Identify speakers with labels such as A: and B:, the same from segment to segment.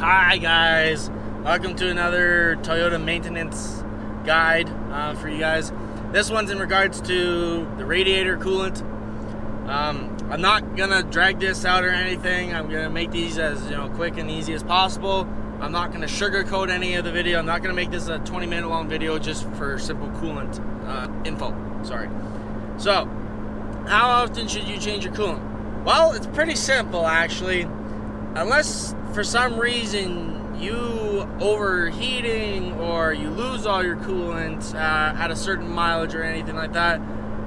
A: Hi guys, welcome to another Toyota maintenance guide for you guys. This one's in regards to the radiator coolant. I'm not gonna drag this out or anything. I'm gonna make these as quick and easy as possible. I'm not gonna sugarcoat any of the video. I'm not gonna make this a 20-minute long video just for simple coolant info. Sorry. So, how often should you change your coolant? Well, it's pretty simple actually. Unless for some reason you overheating or you lose all your coolant at a certain mileage or anything like that,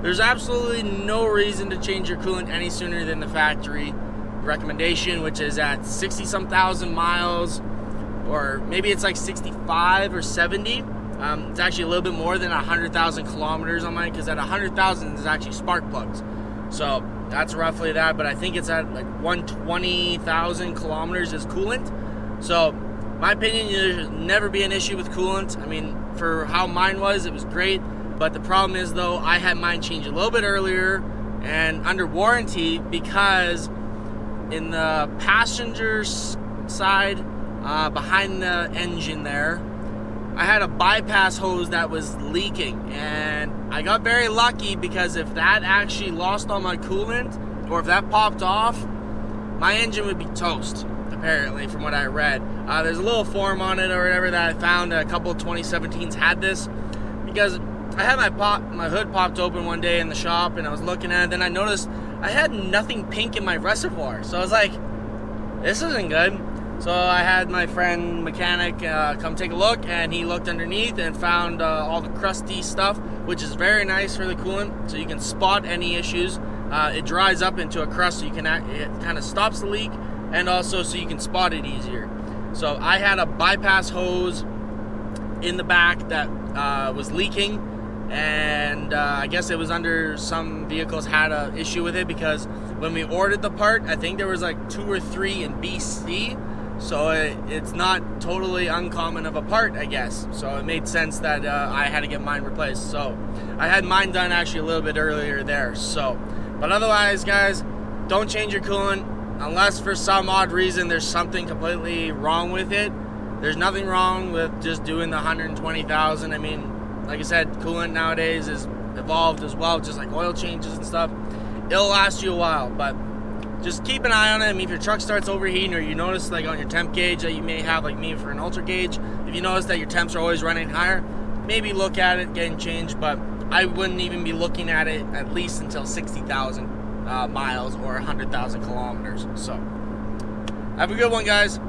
A: there's absolutely no reason to change your coolant any sooner than the factory recommendation, which is at 60-some thousand miles, or maybe it's like 65 or 70. It's actually a little bit more than 100,000 kilometers on mine, because at 100,000 is actually spark plugs. So that's roughly that, but I think it's at like 120,000 kilometers is coolant. So my opinion, there should never be an issue with coolant. I mean, for how mine was, it was great. But the problem is though, I had mine changed a little bit earlier and under warranty, because in the passenger side behind the engine there, I had a bypass hose that was leaking, and I got very lucky, because if that actually lost all my coolant, or if that popped off, my engine would be toast, apparently, from what I read. There's a little form on it or whatever that I found. A couple of 2017s had this, because I had my hood popped open one day in the shop, and I was looking at it, then I noticed I had nothing pink in my reservoir. So I was like, this isn't good. So I had my friend mechanic come take a look, and he looked underneath and found all the crusty stuff, which is very nice for the coolant, so you can spot any issues. It dries up into a crust, so it kind of stops the leak, and also so you can spot it easier. So I had a bypass hose in the back that was leaking, and I guess it was under some vehicles had an issue with it, because when we ordered the part, I think there was like 2 or 3 in BC. So it's not totally uncommon of a part, I guess. So it made sense that I had to get mine replaced. So I had mine done actually a little bit earlier there. So, but otherwise, guys, don't change your coolant unless for some odd reason there's something completely wrong with it. There's nothing wrong with just doing the 120,000. I mean, like I said, coolant nowadays is evolved as well, just like oil changes and stuff. It'll last you a while, but just keep an eye on it. I mean, if your truck starts overheating, or you notice like on your temp gauge that you may have, like me for an ultra gauge, if you notice that your temps are always running higher, maybe look at it getting changed. But I wouldn't even be looking at it at least until 60,000 miles or 100,000 kilometers. So have a good one, guys.